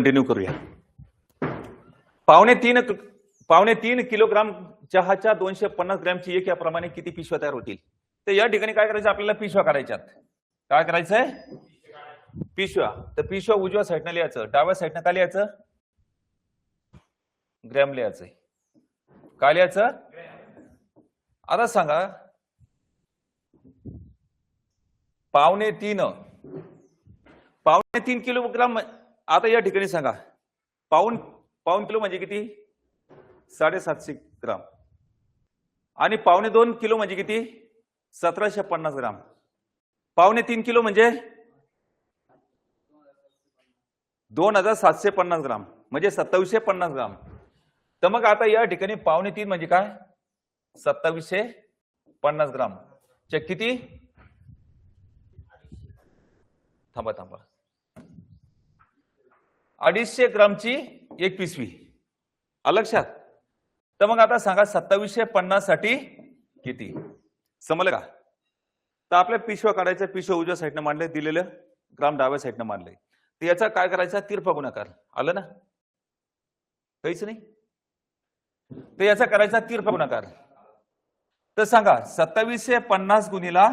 Continue करूया. पावणे तीन किलोग्राम चहाच्या 250 ग्रॅमची एक याप्रमाणे किती पिशव्या तयार होतील. तर या ठिकाणी काय करायचं, आपल्याला पिशव्या काढायच्यात. काय करायचंय, पिशव्या. तर पिशव्या उजव्या साईडनं लिहायचं, डाव्या साईडनं काय लिहायचं, ग्रॅम लिहायचंय. काय लिहायचं. आता सांगा पावणे तीन किलोग्राम. आता या ठिकाणी सांगा पाऊण किलो म्हणजे किती, 750 ग्राम. आणि 2.25 किलो म्हणजे किती, 1750 ग्राम. 3.25 किलो म्हणजे 2750 ग्राम, म्हणजे 2750 ग्राम. तर मग आता या ठिकाणी 2.25 म्हणजे काय, 2750 ग्राम च्या किती, थांबा 250 ग्रामची एक पिशवी. लक्षात. तर मग आता सांगा 2750 साठी किती, समजलं का. तर आपल्या पिशव्या काढायचं, पिशव्या उजव्या साईडनं मांडलंय, दिलेलं ग्राम डाव्या साईडनं मांडलंय. तर याचा काय करायचा, तिरपा गुणाकार. आलं ना, काहीच नाही. तर याचा करायचा तिरपा गुणाकार. तर सांगा 2750 गुणिला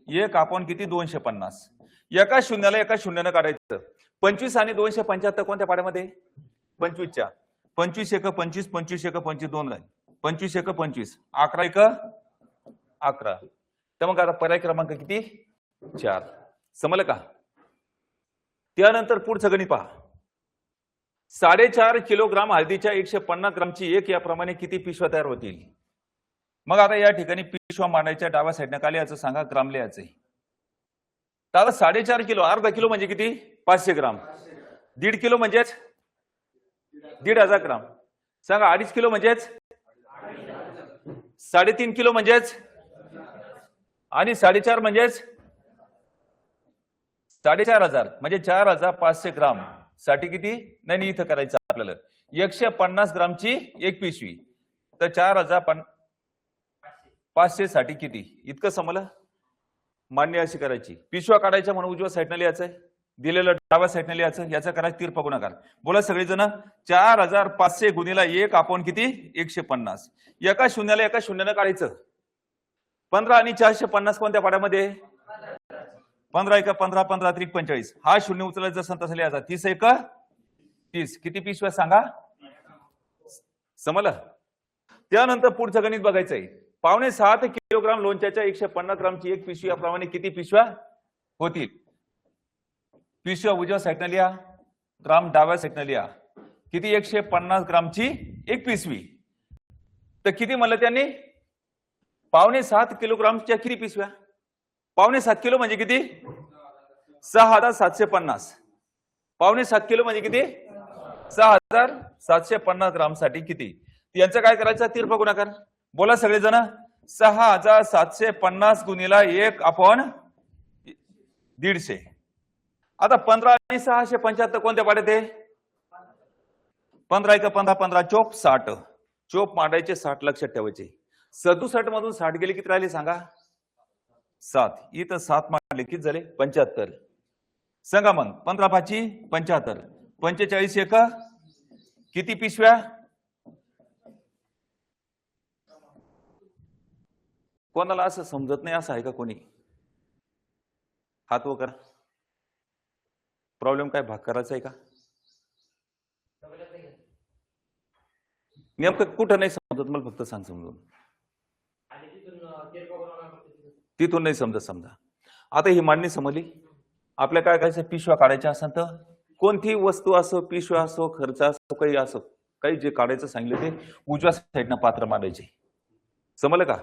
1 आपण किती, 250. एका शून्यानं काढायचं. 25 आणि 275 कोणत्या पाड्यामध्ये, 25च्या. 25 एक 25, 25 एक 25, 2 25 एक 25, 11 एक 11. तर मग आता पर्याय क्रमांक किती, 4. समजलं का. त्यानंतर पुढचं गणित पहा. 4.5 किलोग्राम हळदीच्या 150 ग्रामची एक याप्रमाणे किती पिशव्या तयार होतील. मग आता या ठिकाणी पिशव्या मांडायच्या, डाव्या साईडनं काय लिहायचं सांगा, ग्राम लिहायचंय. तर आता 4.5 किलो, अर्धा किलो म्हणजे किती, 500 ग्राम. 1.5 किलो म्हणजेच 1,500 ग्राम. सांगा 2.5 किलो म्हणजेच 3.5 किलो म्हणजेच, आणि 4.5 म्हणजेच 4,500 म्हणजे 4,500 ग्राम साठी किती, नाही इथं करायचं आपल्याला 150 ग्रामची एक पिशवी. तर 4,500 साठी किती, इतकं समजलं. मान्य अशी करायची. पिशव्या काढायच्या म्हणून उजव्या साईडनं लिहायचंय, दिलेलं डाव्या साईडनं लिहायचं. याचा करायचं तिरपा गुणाकार. बोला सगळेजण. 4,500 गुणिला 1 आपण किती, 150. एका शून्यानं काढायचं. 15 आणि 450 कोणत्या पाड्यामध्ये, 15 एक 15, 15 त्रिक 45. हा शून्य उचलायचं जसं तसं लिहायचा. 30 एक 30. किती पिशव्या सांगा, समजलं. त्यानंतर पुढचं गणित बघायचंय. 6.5 किलोग्राम लोणच्याच्या 150 ग्रामची एक पिशवी याप्रमाणे किती पिशव्या होतील. पिशव्या उजव्या साईडनं लिहा, ग्राम डाव्या साईडनं लिहा. किती, 150 ग्रामची एक पिशवी. तर किती म्हणलं त्यांनी, 6.5 किलोग्रामच्या किती पिशव्या. 6.5 किलो म्हणजे किती, 6,750. 6.5 किलो म्हणजे किती, 6,750 ग्राम साठी किती. यांचं काय करायचं, तिरपा गुणाकार. बोला सगळेजण. 6,750 गुणिला 1 आपण 150. आता 15 आणि 675 कोणत्या पाड्यात आहे, 15 एक 15, 15 चोप 60. चोप मांडायचे, 60 लक्षात ठेवायचे. 67 मधून 60 गेले किती राहिले सांगा, 7. इथं 7 मांडले किती झाले, 75. सांगा मग 15 5 75, 45 एक किती पिशव्या. कोणाला असं समजत नाही असं आहे का कोणी, हात वर करा. प्रॉब्लेम काय, भाग करायचा आहे का, नेमकं कुठं नाही समजत मला फक्त सांग समजून. तिथून नाही समजत. समजा आता ही मांडणी समजली. आपल्या काय करायचं, पिशव्या काढायच्या असेल तर कोणती वस्तू असो, पिशव्या असो, खर्च असो, काही असो, काही जे काढायचं सांगितलं ते उजव्या साईडनं पात्र मांडायचे. समजलं का.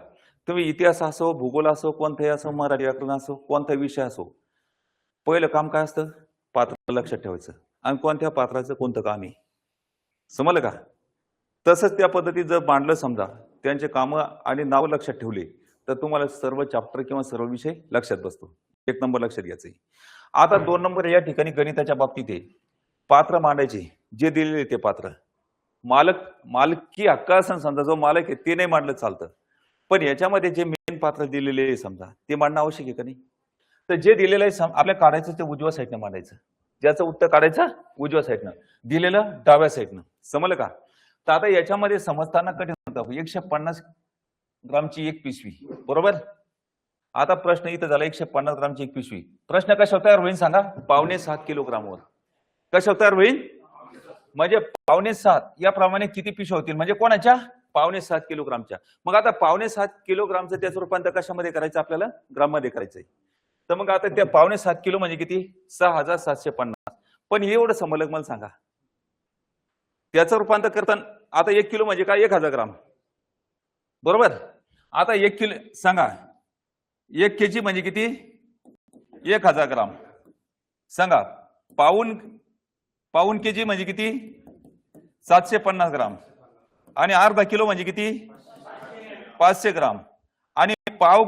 तुम्ही इतिहास असो, भूगोल असो, कोणताही असो, मराठी व्याकरण असो, कोणताही विषय असो, पहिलं काम काय असतं, पात्र लक्षात ठेवायचं आणि कोणत्या पात्राचं कोणतं काम आहे. समजलं का. तसंच त्या पद्धतीत जर मांडलं समजा, त्यांचे कामं आणि नाव लक्षात ठेवले तर तुम्हाला सर्व चॅप्टर किंवा सर्व विषय लक्षात बसतो. 1 नंबर लक्षात घ्यायचं. आता 2 नंबर या ठिकाणी गणिताच्या बाबतीत आहे, पात्र मांडायचे. जे दिलेले ते पात्र, मालकी हक्क असेल समजा, जो मालक आहे ते नाही मांडलं चालतं, पण याच्यामध्ये जे मेन पात्र दिलेले समजा ते मांडणं आवश्यक आहे का नाही. तर जे दिलेलं आहे आपल्या काढायचं ते उजव्या साईडने मांडायचं. ज्याचं उत्तर काढायचं उजव्या साईडनं, दिलेलं डाव्या साईडनं. समजलं का? तर आता याच्यामध्ये समजताना कठीण होतं. 150 ग्रामची एक पिशवी, बरोबर. आता प्रश्न इथं झाला 150 ग्रामची एक पिशवी. प्रश्न कशा तयार होईल सांगा? 5.5 किलोग्रामवर. कशा तयार होईल? म्हणजे 5.5 याप्रमाणे किती पिशव्या होतील? म्हणजे कोणाच्या? 5.5 किलोग्रामच्या. मग आता 5.5 किलोग्रामचं त्याचं रूपांतर कशामध्ये करायचं? आपल्याला ग्राममध्ये करायचंय. तर मग आता त्या 5.5 किलो म्हणजे किती? 6,750. पण एवढं समजलं मला सांगा, त्याचं रूपांतर करताना आता 1 किलो म्हणजे काय? 1,000 ग्राम, बरोबर. आता 1 किलो सांगा, 1 केजी म्हणजे किती? 1,000 ग्राम. सांगा, पाऊण केजी म्हणजे किती? 750 ग्राम. आणि अर्धा किलो म्हणजे किती? 500 ग्राम. आणि पाव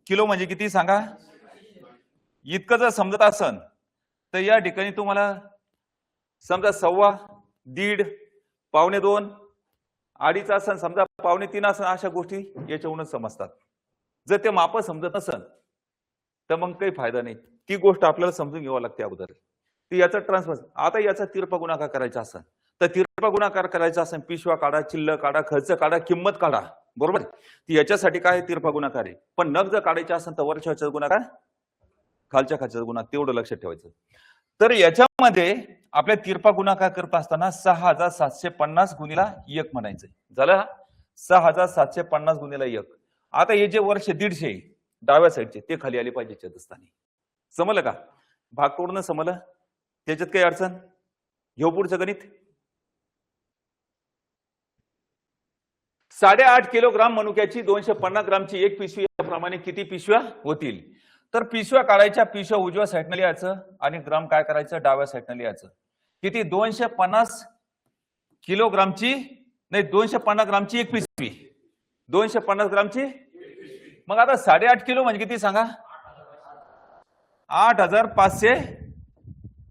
किलो म्हणजे किती सांगा? इतकं जर समजत असन तर या ठिकाणी तुम्हाला समजा 1.25, 1.5, 1.25, 2.5 असन, समजा 2.25 असन, अशा गोष्टी याच्यावरूनच समजतात. जर ते माप समजत नसन तर मग काही फायदा नाही. ती गोष्ट आपल्याला समजून घ्यावी लागते अगोदर. ती याचा ट्रान्सफर. आता याचा तिरपा गुणाकार करायचा असेल तर तिरपा गुणाकार करायचा असेल, पिशवा काढा, चिल्लर काढा, खर्च काढा, किंमत काढा, बरोबर. ती याच्यासाठी काय? तिरपा गुणाकार आहे. पण नग जर काढायचा असेल तर वरच्या गुणाकार, खालच्या खालच्या गुणाकार, तेवढं लक्षात ठेवायचं. तर याच्यामध्ये आपल्या तिरपा गुणाकार करत असताना 6,750 गुणिला 1 म्हणायचं. झालं? 6,750 गुणिला 1. आता हे जे वर्ष 150 डाव्या साईडचे ते खाली आले पाहिजे चतुस्थानी. समजलं का? भाग तोडणं समजलं? त्याच्यात काही अडचण? घेऊ पुढचं गणित. 8.5 किलोग्राम मनुक्याची 250 ग्रामची एक पिशवी याप्रमाणे किती पिशव्या होतील? तर पिशव्या काढायच्या, पिशव्या उजव्या साईडनं लिहायचं आणि ग्राम काय करायचं? डाव्या साईडनं लिहायचं. किती? 250 किलोग्रामची, नाही 250 ग्रामची एक पिशवी. 250 ग्रामची. मग आता 8.5 किलो म्हणजे किती सांगा? 8,500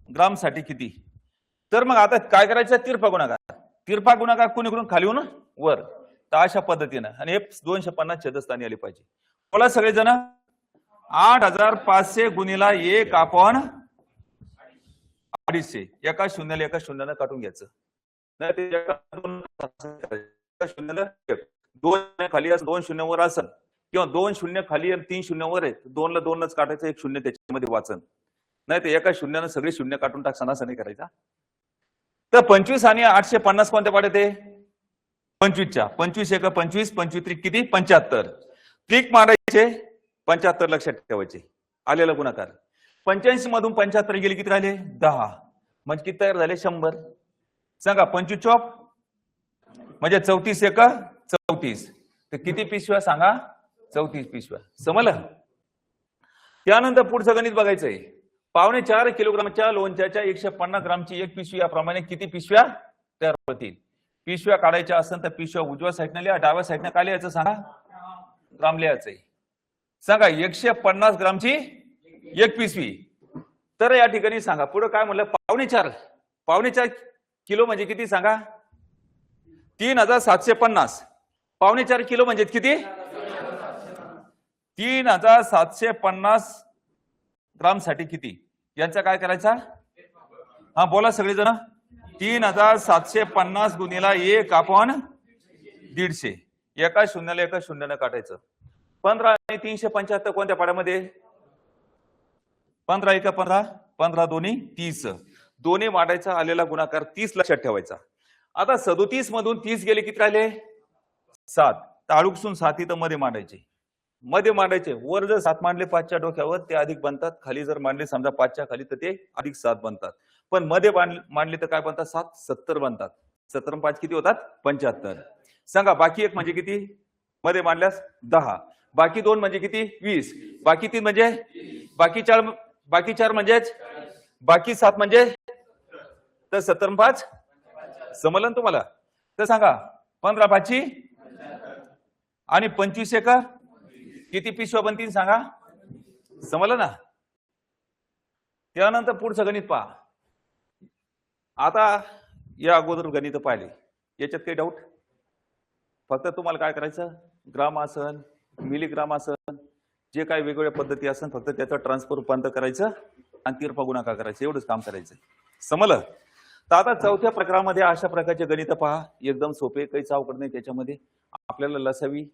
ग्राम साठी किती? तर मग आता काय करायचं? तिरपा गुणाकार. तिरपा गुणाकार कुणीकडून? खालीहून वर. तर अशा पद्धतीनं, आणि हे 250 छेदस्थानी आले पाहिजे. बोला सगळेजण. 8,500 गुणिला 1 आपण 250. एका शून्याला एका शून्यानं काढून घ्यायचं. नाही ते शून्याला 2 खाली असं, 2 शून्य वर असेल, किंवा 2 शून्य खाली आणि 3 शून्य वर आहे, 2 ला 2नच काढायचं, 1 शून्य त्याच्यामध्ये वाचन. नाही तर एका शून्यानं सगळे शून्य काढून टाकसान, असं नाही करायचा. तर 25 आणि 850 कोणत्या पाड्यात आहे? 25च्या. 25 एका 25, 25 किती? 75. ट्रिक मारायचे, 75 लक्षात ठेवायचे. आलेला गुणाकार. 85 मधून 75 गेले, किती राहिले? 10. म्हणजे किती तयार झाले? 100. सांगा, 25 चॉप म्हणजे 34 एका 34. तर किती पिशव्या सांगा? 34 पिशव्या. समजलं? त्यानंतर पुढचं गणित बघायचंय. 4.25 किलोग्रामच्या लोणच्याच्या 150 ग्रामची एक पिशवी याप्रमाणे किती पिशव्या तयार होतील? पिशव्या काढायच्या असेल तर पिशव्या उजव्या साईडने लिहा, डाव्या साईडने काय लिहायचं सांगा? ग्राम लिहायचंय. सांगा, 150 ग्रामची एक पिशवी. तर या ठिकाणी सांगा, पुढे काय म्हणलं? 4.25 किलो म्हणजे किती सांगा? 3,750. 4.25 किलो म्हणजे किती? 3,750 ग्राम साठी किती? यांचा काय करायचा? हा बोला सगळेजण. 3,750 गुणिला 1 आपण 150. एका शून्याला एका शून्यानं काढायचं. 15 आणि 375 कोणत्या पाड्यामध्ये? 15 एका 15, 15 दोन्ही 30. दोन्ही मांडायचा, आलेला गुणाकार 30 लक्षात ठेवायचा. आता 37 मधून 30 गेले, किती राहिले? 7. ताळुकसून 7 इथं मध्ये मांडायचे. मध्ये मांडायचे. वर जर 7 मांडले 5च्या डोक्यावर ते अधिक बनतात, खाली जर मांडले समजा 5च्या खाली तर ते अधिक 7 बनतात. पण मध्ये मांडले तर काय बनतात? 7, 70 बनतात. 70 आणि 5 किती होतात? 75. सांगा, बाकी एक म्हणजे किती? मध्ये मांडल्यास 10. बाकी 2 म्हणजे किती? 20. बाकी 3 म्हणजे? बाकी 4 म्हणजेच? बाकी 7 म्हणजे? तर 70 आणि 5 समजलं तुम्हाला? तर सांगा, 15 5 आणि 25 एक किती पिशव्या बनतील सांगा? समजलं ना? त्यानंतर पुढचं गणित पहा. आता या अगोदर गणित पाहिले, याच्यात काही डाऊट? फक्त तुम्हाला काय करायचं? ग्राम असन, मिलीग्राम असन, जे काही वेगवेगळ्या पद्धती असन, फक्त त्याचं ट्रान्सफर रूपांतर करायचं आणि तिरपा गुणाकार करायचं, एवढंच काम करायचं. समजलं? तर आता चौथ्या प्रकारामध्ये अशा प्रकारचे गणित पहा, एकदम सोपे, काहीच अवघड नाही त्याच्यामध्ये. आपल्याला लसावी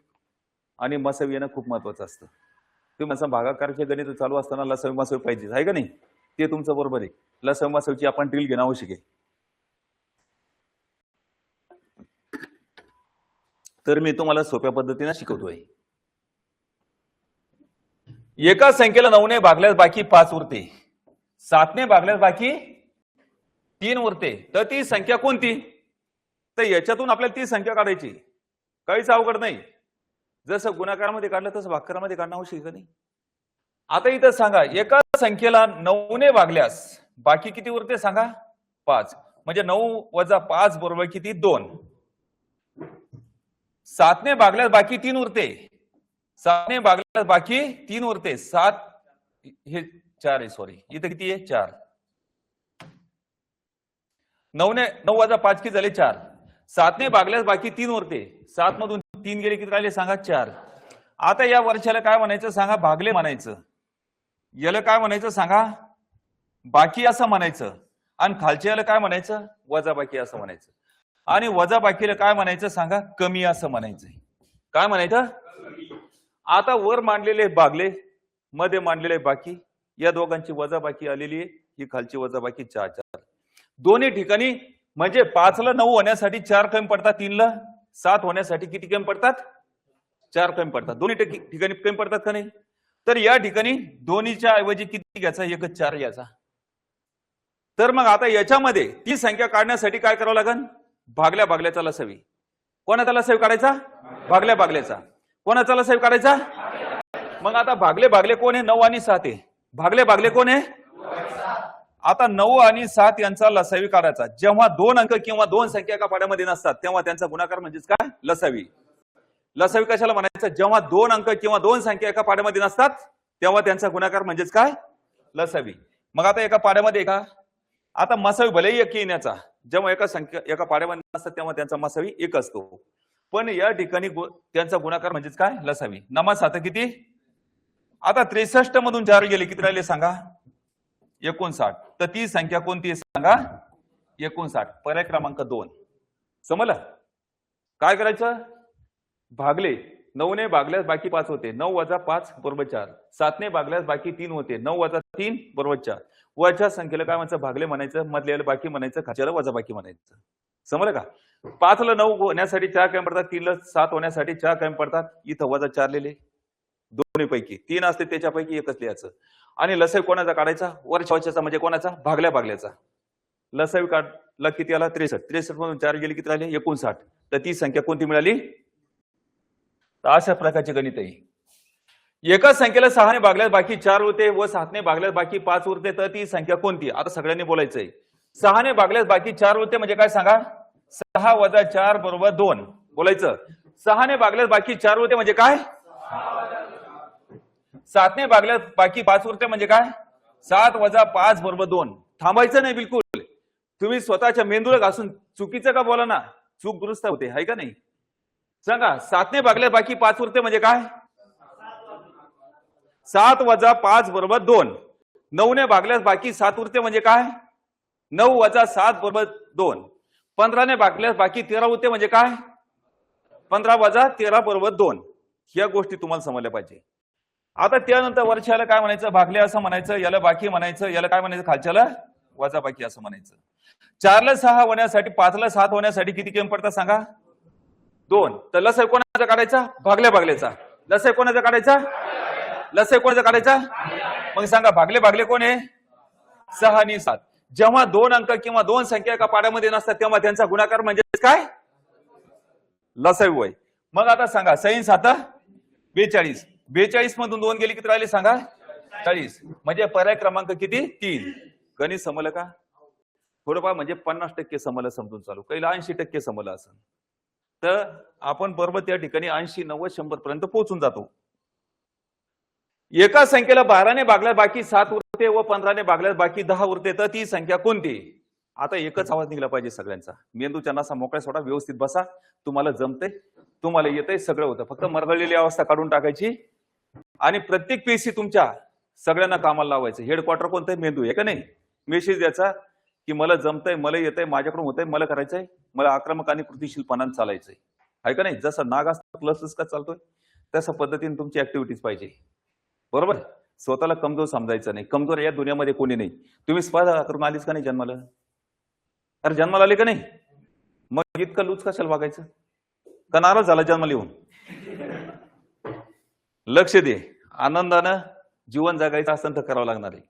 आणि मसावी येणं खूप महत्वाचं असतं. तुम्ही असं भागाकारचे गणित चालू असताना लसावी मसावी पाहिजे, आहे का नाही? ते तुमचं बरोबर आहे. लसावी मसावीची आपण ड्रिल घेणं आवश्यक आहे. तर मी तुम्हाला सोप्या पद्धतीने शिकवतोय. एका संख्येला 9 ने भागल्यास बाकी 5 उरते, 7 ने भागल्यास बाकी 3 उरते, तर ती संख्या कोणती? तर याच्यातून आपल्याला ती संख्या काढायची, काहीच अवघड नाही. जसं गुणाकारामध्ये काढलं तसं भागाकारामध्ये काढणं आवश्यक नाही. आता इथं सांगा, एका संख्येला 9 ने भागल्यास बाकी किती उरते सांगा? 5. म्हणजे 9 वजा 5 बरोबर किती? 2. 7 ने भागल्यास बाकी 3 उरते, 7 ने भागल्यास बाकी 3 उरते, 7 हे 4 आहे, सॉरी इथं किती आहे? 4. 9 वजा 5 किती झाले? 4. 7 ने भागल्यास बाकी 3 उरते, 7 मधून 3 गेले किती राहिले सांगा? 4. आता या वर्षाला काय म्हणायचं सांगा? भागले म्हणायचं. याला काय म्हणायचं सांगा? बाकी असं म्हणायचं. आणि खालच्या याला काय म्हणायचं? वजा बाकी असं म्हणायचं. आणि वजा बाकीला काय म्हणायचं सांगा? कमी असं म्हणायचं. काय म्हणायचं? आता वर मांडलेले भागले, मध्ये मांडलेले बाकी, या दोघांची वजा बाकी आलेली आहे, ही खालची वजा बाकी 4 4. दोन्ही ठिकाणी म्हणजे 5 ला 9 होण्यासाठी 4 कमी पडतात, 3 ला 7 होण्यासाठी किती कमी पडतात? 4 कमी पडतात. दोन्ही ठिकाणी कमी पडतात का नाही? तर या ठिकाणी दोन्हीच्या ऐवजी किती घ्यायचा? एकच 4 घ्यायचा. तर मग आता याच्यामध्ये ती संख्या काढण्यासाठी काय करावं लागेल? भागल्या भागल्याचा लसावी. कोणाचा लसावी काढायचा? भागल्या भागल्याचा. कोणाचा लसावी काढायचा? मग आता भागले भागले कोण आहे? 9 आणि 7 आहे. भागले भागले कोण आहे? आता 9 आणि 7 यांचा लसावी काढायचा. जेव्हा 2 अंक किंवा 2 संख्या एका पाड्यामध्ये नसतात तेव्हा त्यांचा गुणाकार म्हणजेच काय? लसावी. लसावी कशाला म्हणायचं? जेव्हा 2 अंक किंवा 2 संख्या एका पाड्यामध्ये नसतात तेव्हा त्यांचा गुणाकार म्हणजेच काय? लसावी. मग आता एका पाड्यामध्ये का? आता मसावी भलेही एक येण्याचा, जेव्हा एका संख्या एका पाड्यामध्ये नसतात तेव्हा त्यांचा मसावी 1 असतो, पण या ठिकाणी त्यांचा गुणाकार म्हणजेच काय? लसावी. 9 7 किती? आता 63 मधून 4 गेले किती राहिले सांगा? 59. तर ती संख्या कोणती आहे सांगा? 59. पर्याय क्रमांक 2. समजलं? काय करायचं? भागले 9 ने भागल्यास बाकी 5 होते, 9 वजा 5 बरोबर 4. 7 ने भागल्यास बाकी 3 होते, 9 वजा 3 बरोबर 4. वरच्या संख्येला काय म्हणायचं? भागले म्हणायचं, मधल्याला बाकी म्हणायचं, खालच्याला वजा बाकी म्हणायचं. समजलं का? 5 ला 9 होण्यासाठी 4 कमी पडतात, 3 ला 7 होण्यासाठी 4 कमी पडतात. इथं वजा 4 लिहिले, दोन्ही पैकी 3 असते त्याच्यापैकी एकच लिहायचं. आणि लसावी कोणाचा काढायचा? वरच्या म्हणजे कोणाचा? भागल्या भागल्याचा. लसावी काढला किती आला? 63. 63 मधून 4 गेले किती राहिले? 59. तर ती संख्या कोणती मिळाली? तर अशा प्रकारचे गणित आहे. एका संख्येला 6 ने भागल्यास बाकी 4 होते व 7 ने भागल्यास बाकी 5 उरते, तर ती संख्या कोणती? आता सगळ्यांनी बोलायचंय. 6 ने भागल्यास बाकी 4 होते म्हणजे काय सांगा? 6 वजा 4 बरोबर 2. बोलायचं. 6 ने भागल्यास बाकी 4 होते म्हणजे काय? 7 ने भागल्यास बाकी 5 उरते म्हणजे काय? 7 वजा 5 बरोबर 2. थांबायचं नाही बिलकुल. तुम्ही स्वतःच्या मेंदूला घासून चुकीचं का बोला ना, चूक दुरुस्त होते, आहे का नाही? सांगा, 7 ने भागल्यास बाकी 5 उरते म्हणजे काय? 7 वजा 5 बरोबर 2. 9 ने भागल्यास बाकी 7 उरते म्हणजे काय? 9 वजा 7 बरोबर 2. 15 ने भागल्यास बाकी 13 उरते म्हणजे काय? 15 वजा 13 बरोबर 2. ह्या गोष्टी तुम्हाला समजल्या पाहिजे. आता त्यानंतर वर्षाला काय म्हणायचं? भागले असं म्हणायचं, याला बाकी म्हणायचं, याला काय म्हणायचं? खालच्याला वजा बाकी असं म्हणायचं. 4 ला 6 होण्यासाठी, 5 ला 7 होण्यासाठी किती कमी पडतात सांगा? 2. तर लसावी कोणाचा काढायचा? भागल्या भागल्याचा. लसावी कोणाचा काढायचा? लसावी कोणाचा काढायचा? मग सांगा, भागले भागले कोण आहे? 6 आणि 7. जेव्हा 2 अंक किंवा 2 संख्या एका पाड्यामध्ये नसतात तेव्हा त्यांचा गुणाकार म्हणजे काय? लसावी होय. मग आता सांगा, 6 7 42. 42 मधून 2 गेले किती राहिले सांगा? 40. म्हणजे पर्याय क्रमांक किती? 3. गणित समजलं का? थोडंफार म्हणजे 50% समजलं, समजून चालू. काही 80% समजलं असं. तर आपण बरोबर त्या ठिकाणी 80 90 100 पर्यंत पोहोचून जातो. एका संख्येला 12 ने भागल्यास बाकी 7 उरते व 15 ने भागल्यास बाकी 10 उरते, तर ती संख्या कोणती? आता एकच आवाज निघला पाहिजे सगळ्यांचा. मेंदूच्या नसा मोकळ्या सोडा, व्यवस्थित बसा. तुम्हाला जमते, तुम्हाला येतंय, सगळं होतं. फक्त मरगळलेली अवस्था काढून टाकायची आणि प्रत्येक पेशी तुमच्या सगळ्यांना कामाला लावायचं. हेडक्वार्टर कोणतं? मेंदू आहे का नाही? मेसेज द्यायचा की मला जमतंय, मला येतंय, माझ्याकडून होतंय, मला करायचंय, मला आक्रमक आणि कृतिशीलपणाने चालायचंय, आहे का नाही? जसं नाग असतं प्लस का चालतोय तशा पद्धतीने तुमची ऍक्टिव्हिटीज पाहिजे. बरोबर? स्वतःला कमजोर समजायचं नाही. कमजोर या दुनियामध्ये कोणी नाही. तुम्ही स्पर्धा करून आलीच का नाही जन्माला? अरे जन्माला आले का नाही? मग इतकं लूज कशाला वागायचं? का नाराज झाला जन्माला येऊन? लक्ष दे. आनंदानं जीवन जगायचं असेल तर करावं लागणार आहे.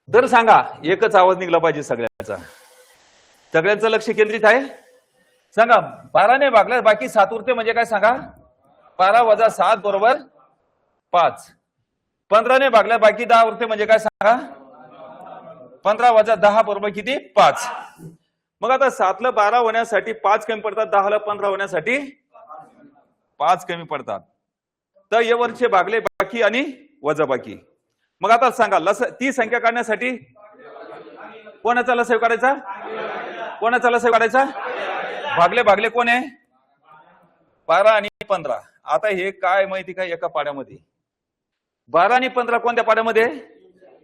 तर सांगा, एकच आवाज निघला पाहिजे सगळ्यांचा. सगळ्यांचं लक्ष केंद्रित आहे. सांगा, 12ने भागल्यास बाकी 7 उरते म्हणजे काय सांगा? 12 वजा 7 बरोबर 5. 15ने भागल्यास बाकी 10 उरते म्हणजे काय सांगा? 15 वजा 10 बरोबर किती? 5. मग आता 7ला 12 होण्यासाठी 5 कमी पडतात, 10ला 15 होण्यासाठी 5 कमी पडतात. तर या वरचे भागले बाकी आणि वजा बाकी. मग आता सांगा, ती संख्या काढण्यासाठी कोणाचा लसाव काढायचा? कोणाचा लसाव काढायचा? भागले भागले कोण आहे? 12 आणि 15. आता हे काय माहिती का? एका पाड्यामध्ये 12 आणि 15 कोणत्या पाड्यामध्ये?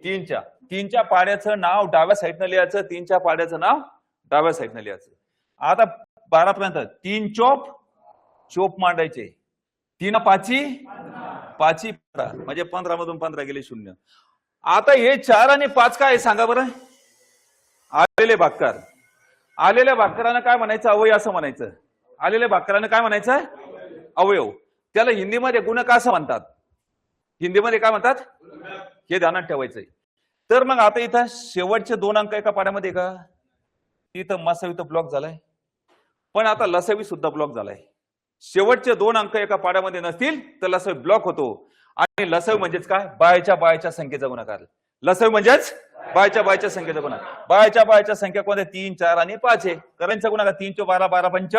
3च्या. 3च्या पाड्याचं नाव डाव्या साईडनं लिहायचं, 3च्या पाड्याचं नाव डाव्या साईडनं लिहायचं. आता 12 पर्यंत 3 चोप चोप मांडायचे, 3 पाची पाची 15 म्हणजे 15 मधून 15 गेले 0. आता हे 4 आणि 5 काय सांगा बरं? आलेले भागकार. आलेल्या भागकारानं काय म्हणायचं? अवयव असं म्हणायचं. आलेल्या भागकारानं काय म्हणायचं? अवयव. त्याला हिंदीमध्ये गुणक असं म्हणतात. हिंदीमध्ये काय म्हणतात? हे ध्यानात ठेवायचंय. तर मग आता इथं शेवटचे 2 अंक एका पाड्यामध्ये का? इथं मसावी तर ब्लॉक झालाय, पण आता लसावी सुद्धा ब्लॉक झालाय. शेवटचे 2 अंक एका पाड्यामध्ये नसतील तर लसावी ब्लॉक होतो. आणि लसावी म्हणजेच काय? बायच्या संख्येचा गुणाकार. लसावी म्हणजेच बायच्या संख्येचा गुणाकार. बायच्या संख्या कोणत्या? 3, 4 आणि 5 आहे. करांचा गुणाकार 3 × 12 12 पंच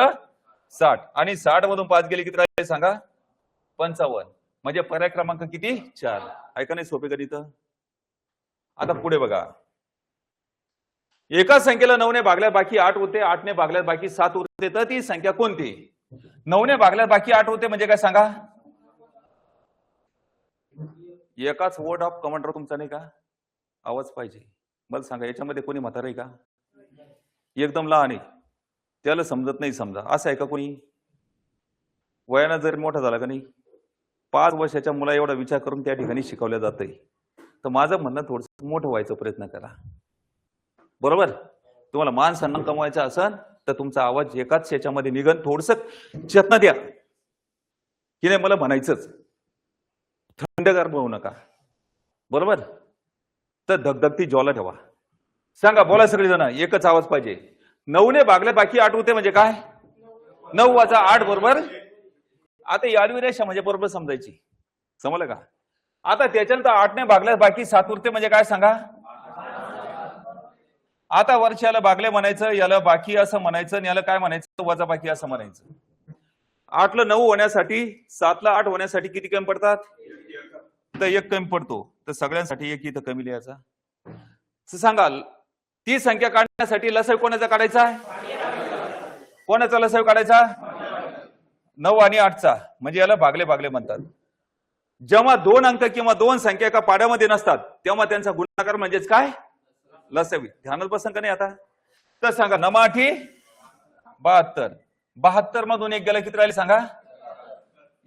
60 आणि 60 मधून 5 गेले किती राहिले सांगा? 55. म्हणजे पर्याय क्रमांक किती? 4. ऐका नाही सोपे गणित. आता पुढे बघा. एका संख्येला 9ने भागल्यास बाकी 8 होते, 8ने भागल्यास बाकी 7 उरते, तर ती संख्या कोणती? 9ने भागल्यास बाकी 8 होते म्हणजे काय सांगा? एकाच वर्ड ऑफ कमांडर तुमचा नाही का? आवाज पाहिजे. मला सांगा, याच्यामध्ये कोणी म्हातारा आहे का? एकदम लहान आहे, त्याला समजत नाही समजा, असं आहे का कोणी? वयानं जर मोठा झाला का नाही, 5 वर्षाच्या मुला एवढा विचार करून त्या ठिकाणी शिकवल्या जातंय. तर माझं म्हणणं थोडस मोठं व्हायचा प्रयत्न करा. बरोबर? तुम्हाला मान सन्मान कमवायचा असेल तर तुमचा आवाज एकाच याच्यामध्ये निघन. थोडस चेतना द्या की नाही मला म्हणायचंच. थंडगार होऊ नका. बरोबर? तर धगधगती ज्वाला ठेवा. सांगा, बोला सगळेजण, एकच आवाज पाहिजे. 9ने भागले बाकी 8 होते म्हणजे काय? 9 वजा 8 बरोबर. आता यादवी रेषा म्हणजे बरोबर समजायची. समजलं का? आता त्याच्यानंतर 8ने भागल्यास बाकी 7 उरते म्हणजे काय सांगा? आता वर्षाला भागले म्हणायचं, याला बाकी असं म्हणायचं, आणि याला काय म्हणायचं? वजा बाकी असं म्हणायचं. 8ला 9 होण्यासाठी, 7ला 8 होण्यासाठी किती कमी पडतात? तर 1 कमी पडतो. तर सगळ्यांसाठी 1 इथं कमी लिहायचा. सांगाल, ती संख्या काढण्यासाठी लसाव कोणाचा काढायचा? कोणाचा लसाव काढायचा? 9 आणि 8चा. म्हणजे याला भागले भागले म्हणतात. जेव्हा 2 अंक किंवा 2 संख्या एका पाड्यामध्ये नसतात तेव्हा त्यांचा गुणाकार म्हणजेच काय? लसावी. ध्यानात बसन का नाही आता? तर सांगा, 9 8 72. 72 मधून 1 गेला किती राहिले सांगा?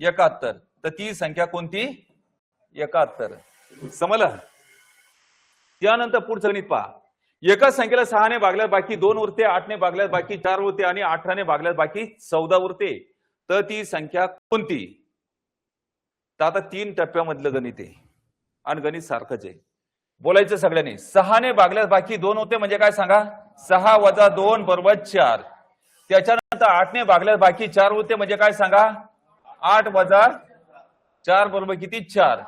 71. तर ती संख्या कोणती? 71. समजलं? त्यानंतर पुढचं गणित पहा. एका संख्येला 6ने भागल्यास बाकी 2 उरते, 8ने भागल्यास बाकी 4 उरते आणि 18ने भागल्यास बाकी 14 उरते, तर ती संख्या कोणती? तर आता 3 टप्प्यामधलं गणित आहे आणि गणित सारखंच आहे. बोलायचं सगळ्यांनी. 6ने भागल्यास बाकी 2 होते म्हणजे काय सांगा? 6 वजा 2 बरोबर 4. त्याच्यानंतर 8ने भागल्यास बाकी 4 होते म्हणजे काय सांगा? 8 वजा 4 बरोबर किती? 4.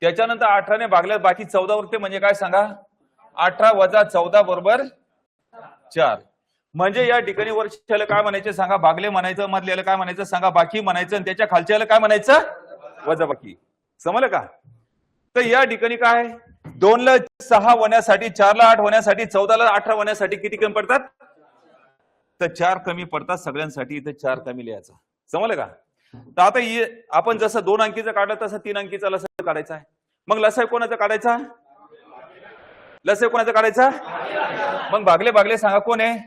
त्याच्यानंतर 18ने भागल्यास बाकी 14 उरते म्हणजे काय सांगा? 18 वजा 14 बरोबर 4. म्हणजे या ठिकाणी वर्षाला काय म्हणायचं सांगा? भागले म्हणायचं, मधल्याला काय म्हणायचं सांगा? बाकी म्हणायचं, आणि त्याच्या खालच्याला काय म्हणायचं? वजा बाकी. समजलं का? तर या ठिकाणी काय? 2ला 6 होण्यासाठी, 4ला 8 होण्यासाठी, 14ला 18 होण्यासाठी किती कमी पडतात? तर 4 कमी पडतात सगळ्यांसाठी. इथे 4 कमी लिहायचा. समजलं का? तर आता आपण जसं 2 अंकीचं काढलं तसं 3 अंकीचा लसाव काढायचा आहे. मग लसाव कोणाचा काढायचा? लसाव कोणाचा काढायचा? मग भागले भागले सांगा कोण आहे?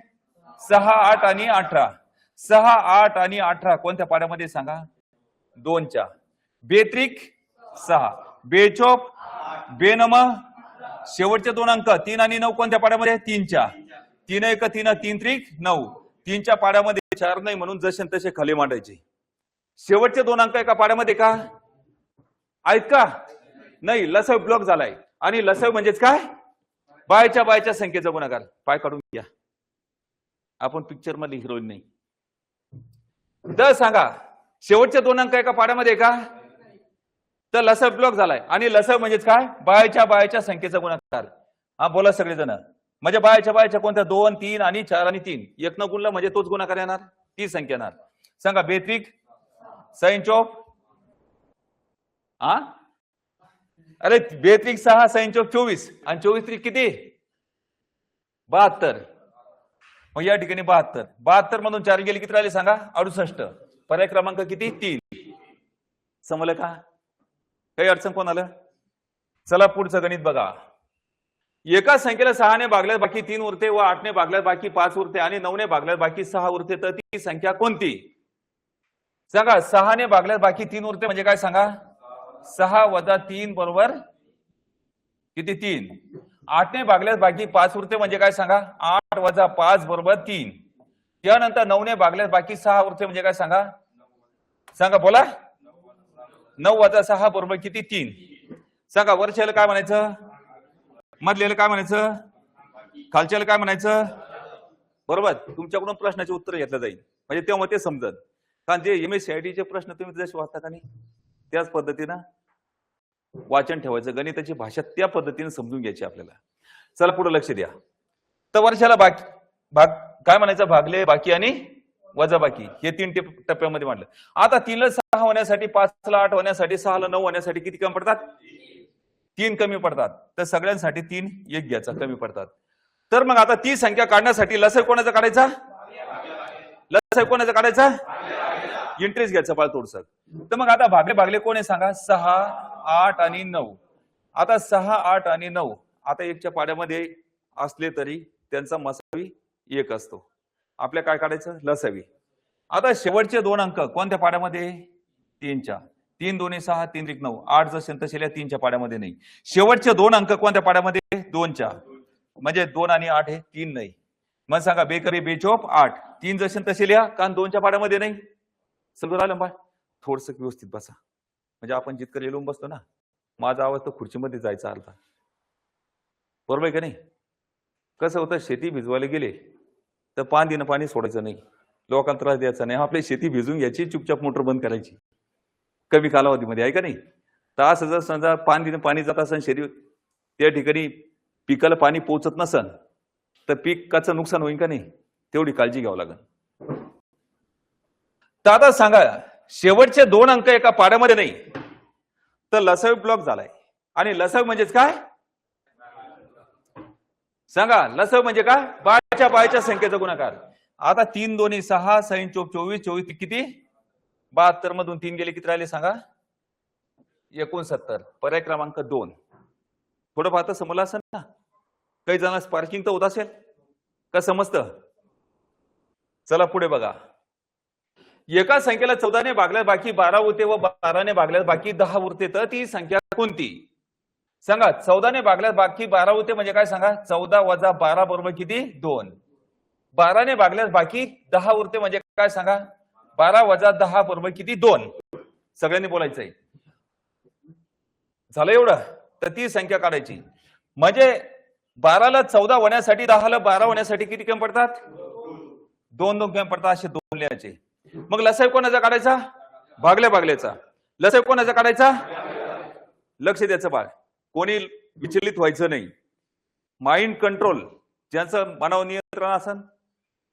6, 8 आणि 18. 6, 8 आणि 18 कोणत्या पाड्यामध्ये सांगा? 2च्या. बेत्रिक 6, बेचोक, बेनम, शेवटचे दोन अंक 3 आणि 9 कोणत्या पाड्यामध्ये? 3च्या. 3 1 3 3 त्रिक 9. 3च्या पाड्यामध्ये 4 नाही म्हणून जसे तसे खाली मांडायचे. शेवटचे दोन अंक एका पाड्यामध्ये का आहेत का? नाही. लसाव ब्लॉक झालाय. आणि लसाव म्हणजेच काय? बायच्या संख्येचा गुणाकार. पाय काढून घ्या. आपण पिक्चर मध्ये हिरोईन नाही. तर सांगा शेवटचे दोन अंक एका पाड्यामध्ये का? तर लसाव ब्लॉक झालाय. आणि लसाव म्हणजेच काय? बायच्या संख्येचा गुणाकार. हा बोला सगळेजण. म्हणजे बायच्या कोणत्या? 2 3 आणि 4 आणि 3. एक न गुणला म्हणजे तोच गुणाकार येणार, ती संख्या येणार. सांगा बेत्रिक 6 चौक. हा अरे बेत्रिक 6 6 चौक 24 आणि 24 त्रिक किती? 72. मग या ठिकाणी 72 मधून 4 गेले किती राहिले सांगा? 68. पर्याय क्रमांक किती? 3. समजलं का? काही अडचण कोणाला? चला पुढचं गणित बघा. एका संख्येला 6 ने भागल्यास बाकी 3 उरते व 8 ने भागल्यास बाकी 5 उरते आणि 9 ने भागल्यास बाकी 6 उरते, तर ती संख्या कोणती? सांगा. 6 ने भागल्यास बाकी 3 उरते म्हणजे काय सांगा? 6 वजा 3 बरोबर किती? 3. 8 ने भागल्यास बाकी 5 उरते म्हणजे काय सांगा? 8 वजा 5 बरोबर 3. त्यानंतर 9 ने भागल्यास बाकी 6 उरते म्हणजे काय सांगा? सांगा बोला. 9 वजा 6 बरोबर किती? 3. सांगा. वरच्याला काय म्हणायचं? मधल्याला काय म्हणायचं? खालच्याला काय म्हणायचं? बरोबर. तुमच्याकडून प्रश्नाचे उत्तर घेतलं जाईल म्हणजे तेव्हा ते समजत. कारण जे MSCIT चे प्रश्न तुम्ही जसे वाचता का नाही त्याच पद्धतीनं वाचन ठेवायचं. गणिताची भाषा त्या पद्धतीने समजून घ्यायची आपल्याला. चला पुढे लक्ष द्या. तर वर्षाला काय म्हणायचं? भागले बाकी आणि वजा बाकी हे 3 टप्प्यामध्ये मांडलं. आता 3 ला 6 होण्यासाठी, 5 ला 8 होण्यासाठी, 6 ला 9 होण्यासाठी किती कमी पडतात? 3 कमी पडतात. तर सगळ्यांसाठी 3 1 घ्यायचा कमी पडतात. तर मग आता ती संख्या काढण्यासाठी लसाव कोणाचा काढायचा? लसाव कोणाचा काढायचा? इंटरेस्ट घ्यायचा पाळ थोडस. तर मग आता भागले कोण आहे सांगा? 6 8 आणि 9. आता 6 8 आणि 9 आता 1च्या पाड्यामध्ये असले तरी त्यांचा मसावी 1 असतो. आपल्या काय काढायचं? लसावी. आता शेवटचे दोन अंक कोणत्या पाड्यामध्ये? 3च्या. 3 2 6 3 1 9. 8 जसे तसे 3च्या पाड्यामध्ये नाही. शेवटचे दोन अंक कोणत्या पाड्यामध्ये? 2च्या. म्हणजे 2 आणि 8 हे 3 नाही. मग सांगा बेकरी बेचोप 8. 3 जसे तसे लिहा कारण 2च्या पाड्यामध्ये नाही. समजून आलं बा? थोडस व्यवस्थित बसा. म्हणजे आपण जितकं रेलून बसतो ना, माझा आवाज तर खुर्चीमध्ये जायचा अर्धा. बरोबर आहे का नाही? कसं होतं? शेती भिजवायला गेले तर पाणी सोडायचं नाही, लोकांना त्रास द्यायचा नाही. आपली शेती भिजून घ्यायची, चुपचाप मोटर बंद करायची कमी कालावधीमध्ये. आहे का नाही? तर असं जर समजा पाणी जात असेल शेती त्या ठिकाणी पिकाला पाणी पोहोचत नसेल तर पिकाचं नुकसान होईल का नाही? तेवढी काळजी घ्यावं लागेल. तर आता सांगा शेवटचे दोन अंक एका पाड्यामध्ये नाही तर लसाव ब्लॉक झालाय. आणि लसाव म्हणजेच काय सांगा? लसाव म्हणजे काय? बायच्या संख्येचा गुणाकार. आता 3 2 6 6 चौक 24 24 किती? 72 मधून 3 गेले किती राहिले सांगा? 69. पर्याय क्रमांक 2. थोडं पाहता समजलं असेल ना? काही जणांना स्पार्किंग तर होत असेल का? समजतं? चला पुढे बघा. एका संख्येला 14 ने भागल्यास बाकी 12 उरते व 12 ने भागल्यास बाकी 10 उरते, तर ती संख्या कोणती? सांगा. 14 ने भागल्यास बाकी 12 उरते म्हणजे काय सांगा? 14 वजा 12 बरोबर किती? 2. 12 ने भागल्यास बाकी 10 उरते म्हणजे काय सांगा? 12 वजा 10 बरोबर किती? 2. सगळ्यांनी बोलायचंय. झालं एवढं? तर ती संख्या काढायची. म्हणजे 12 ला 14 होण्यासाठी 10 ला 12 होण्यासाठी किती कमी पडतात? 2 2 कमी पडतात. असे 2 लिहायचे. मग लसाव कोणाचा काढायचा? भागल्याचा. लसाव कोणाचा काढायचा? लक्ष द्यायचं बाळ. कोणी विचलित व्हायचं नाही. Mind control. ज्यांचं मनावर नियंत्रण असेल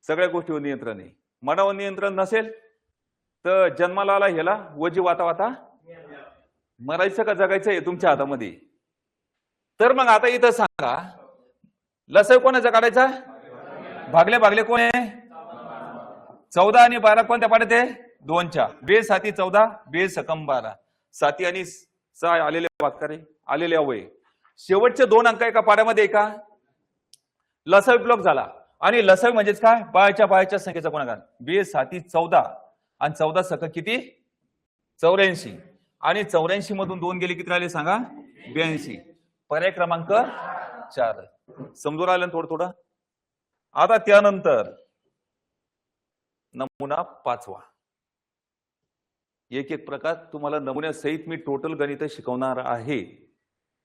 सगळ्या गोष्टीवर नियंत्रण आहे. मनावर नियंत्रण नसेल तर जन्माला आला ह्याला वजी वाता मरायचं का जगायचं हे तुमच्या हातामध्ये. तर मग आता इथं सांगा लसाव कोणाचा काढायचा? भागले कोण आहे? 14 आणि 12 कोणत्या पाड्यात आहे? 2च्या. बे 7 14 बे सकम 12. 7 आणि 6 आलेले वाक्य आलेले अवयव शेवटचे 2 अंक एका पाड्यामध्ये का लसावी ब्लॉक झाला आणि लसावी म्हणजेच काय बाळच्या संख्येचा गुणाकार 2 7 14 आणि 14 सक किती 84 आणि 84 मधून 2 गेले किती राहिले सांगा 82 पर्याय क्रमांक 4 समजून राहिलं थोडं आता त्यानंतर नमुना 5वा एक प्रकार तुम्हाला नमुन्यासहित मी टोटल गणित शिकवणार आहे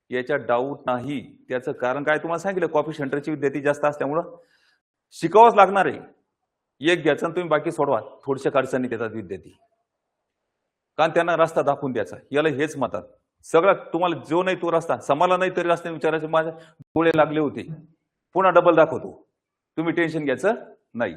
याच्या डाऊट नाही त्याचं कारण काय तुम्हाला सांगितलं कॉपी सेंटरची विद्यार्थी जास्त असल्यामुळं शिकावंच लागणार आहे एक घ्यायचं तुम्ही बाकी सोडवा थोडशा अडचणीत येतात विद्यार्थी कारण त्यांना रस्ता दाखवून द्यायचा याला हेच म्हणतात सगळं तुम्हाला जो नाही तो रस्ता समाला नाही तरी रस्त्याने विचारायचे माझे डोळे लागले होते पुन्हा डबल दाखवतो तुम्ही टेन्शन घ्यायचं नाही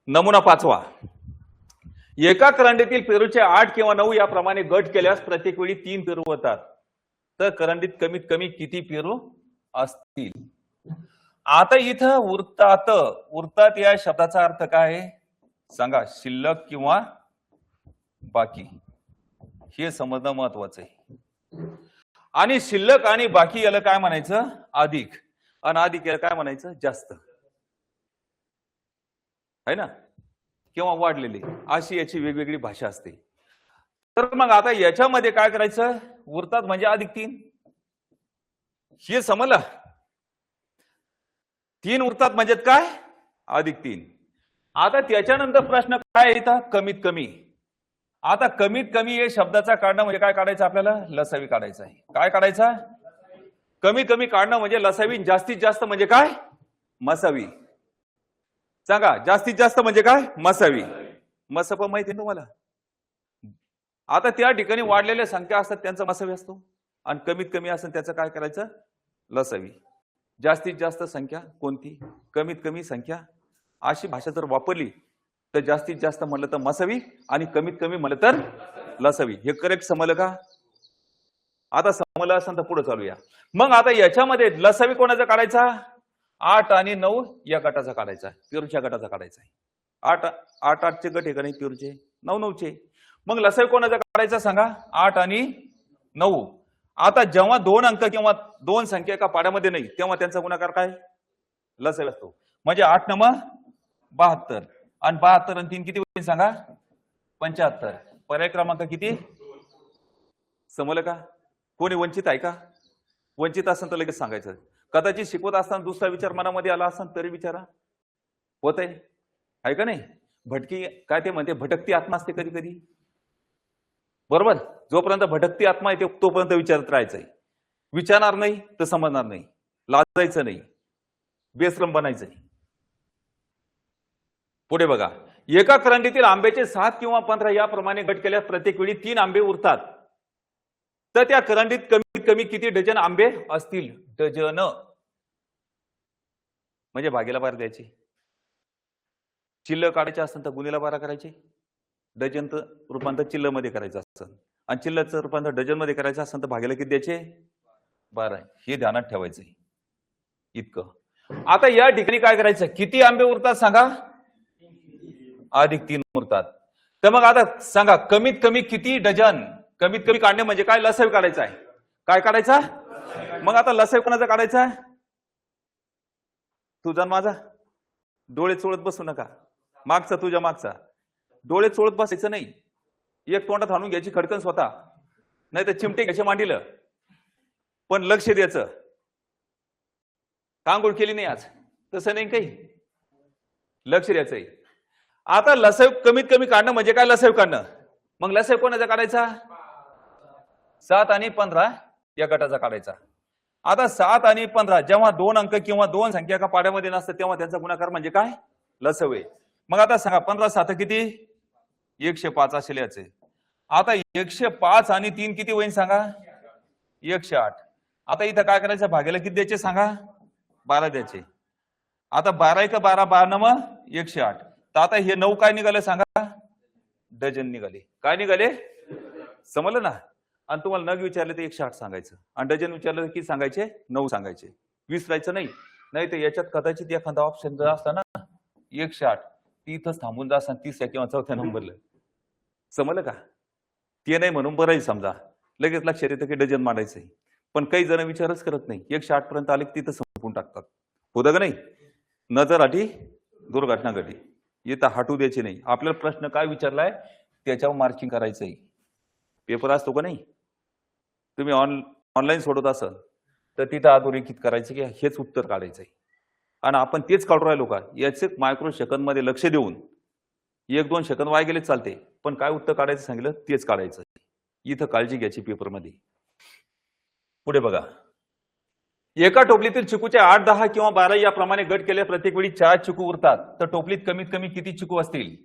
नमुना 5वा एका करंडीतील पेरूचे 8 किंवा 9 याप्रमाणे गट केल्यास प्रत्येक वेळी 3 पेरू होतात तर करंडीत कमीत कमी किती पेरू असतील आता इथं उरतात या शब्दाचा अर्थ काय आहे सांगा शिल्लक किंवा बाकी हे समजणं महत्वाचं आहे आणि शिल्लक आणि बाकी याला काय म्हणायचं अधिक आणि अधिक याला काय म्हणायचं जास्त है ना किंवा वाढलेली अशी याची वेगवेगळी भाषा असते तर मग आता याच्यामध्ये काय करायचं उरतात म्हणजे अधिक 3 हे समजलं 3 उरतात म्हणजे काय अधिक 3 आता त्याच्यानंतर प्रश्न काय येतात कमीत कमी आता कमीत कमी या शब्दाचा काढणं म्हणजे काय काढायचं आपल्याला लसावी काढायचं आहे काय काढायचा कमीत कमी काढणं म्हणजे लसावी जास्तीत जास्त म्हणजे काय मसावी सांगा जास्तीत जास्त म्हणजे काय मसावी मसप माहिती आहे तुम्हाला आता त्या ठिकाणी वाढलेल्या संख्या असतात त्यांचा मसावी असतो आणि कमीत कमी असं त्याचं काय करायचं लसावी जास्तीत जास्त संख्या कोणती कमीत कमी संख्या अशी भाषा जर वापरली तर जास्तीत जास्त म्हणलं तर मसावी आणि कमीत कमी म्हणलं तर लसावी हे करेक्ट समजलं का आता समजलं असं तर पुढे चालूया मग आता याच्यामध्ये लसावी कोणाचा काढायचा 8 आणि 9 या गटाचा काढायचा पेरूच्या गटाचा काढायचा आहे 8 चे गट हे का नाही पेरूचे 9 9 चे मग लसावी कोणाचा काढायचा सांगा 8 आणि 9 आता जेव्हा 2 अंक किंवा 2 संख्या एका पाड्यामध्ये नाही तेव्हा त्यांचा गुणाकार काय लसावी असतो म्हणजे 8 9 72 आणि 72 आणि 3 किती होईल सांगा 75 पर्याय क्रमांक किती समजलं का कोणी वंचित आहे का वंचित असेल तर लगेच सांगायचं कदाचित शिकवत असताना दुसरा विचार मनामध्ये आला असेल तरी विचारा होत आहे का नाही भटकी काय ते म्हणते भटकती आत्मा असते कधी कधी बरोबर जोपर्यंत भटकती आत्मा येते तोपर्यंत विचारत राहायचंय विचारणार नाही तर समजणार नाही लाजायचं नाही बेश्रम बनायचंय पुढे बघा एका करंडीतील आंब्याचे 7 किंवा 15 याप्रमाणे गट केल्यास प्रत्येक वेळी 3 आंबे उरतात तर त्या करंडीत कमीत कमी किती डझन आंबे असतील डझन म्हणजे भागीला बारा द्यायची चिल्ल काढायचे असेल तर गुणीला 12 करायचे डझन रूपांतर चिल्ल मध्ये करायचं असेल आणि चिल्लचं रूपांतर डझन मध्ये करायचं असेल तर भागीला किती द्यायचे 12 हे ध्यानात ठेवायचं इतकं आता या ठिकाणी काय करायचं किती आंबे उरतात सांगा अधिक 3 उरतात तर मग आता सांगा कमीत कमी किती डझन कमीत कमी काढणे म्हणजे काय लसावी काढायचा आहे काय काढायचा मग आता लसावी कोणाचा काढायचा आहे तुझा माझा डोळे चोळत बसू नका मागचा तुझ्या मागचा डोळे चोळत बसायचं नाही एक तोंडात हाणून घ्यायची खडकन स्वतः नाही तर चिमटे घ्यायचे मांडीलं पण लक्ष द्यायचं कांगोळ केली नाही आज तसं नाही काही लक्ष द्यायचंय आता लसावी कमीत कमी काढणं म्हणजे काय लसावी काढणं मग लसावी कोणाचा काढायचा 7 आणि 15 या गटाचा काढायचा आता 7 आणि 15 जेव्हा 2 अंक किंवा 2 संख्या का पाड्यामध्ये नसतात तेव्हा त्यांचा गुणाकार म्हणजे काय लसावी मग आता सांगा 15 7 किती 105 असेल याचे आता 105 आणि 3 किती होईल सांगा 108 आता इथं काय करायचं भाग्याला किती द्यायचे सांगा 12 द्यायचे आता 12 का 12 12 मग 108 तर आता हे 9 काय निघाले सांगा डझन निघाले काय निघाले समजलं ना आणि तुम्हाला नग विचारले तर 108 सांगायचं आणि डझन विचारलं तर किती सांगायचे 9 सांगायचे विसरायचं नाही नाही तर याच्यात कदाचित एखादा ऑप्शन जर असता ना 108 ती इथंच थांबून जा 30 किंवा 4थ्या नंबरला. समजलं का? ते नाही म्हणून बरंही समजा लगेच लक्षात येतं की डझन मांडायचंय. पण काही जण विचारच करत नाही. 108 पर्यंत आले की तिथं संपून टाकतात. होतं का नाही? नजर आठी दुर्घटना घडी. इथं हटू द्यायची नाही. आपल्याला प्रश्न काय विचारलाय त्याच्यावर मार्किंग करायचंय. पेपर असतो का नाही? तुम्ही ऑनलाईन सोडत असाल तर तिथं अधोरेखित करायचं की हेच उत्तर काढायचंय. आणि आपण तेच काढून राहिलो का? याचे मायक्रो सेकंद मध्ये लक्ष देऊन 1-2 सेकंद वाया गेले चालते, पण काय उत्तर काढायचं सांगितलं तेच काढायचं. इथं काळजी घ्यायची पेपरमध्ये. पुढे बघा. एका टोपलीतील चिकूचे 8, 10 किंवा 12 याप्रमाणे गट केले प्रत्येक वेळी 4 चिकू उरतात. तर टोपलीत कमीत कमी किती चिकू असतील?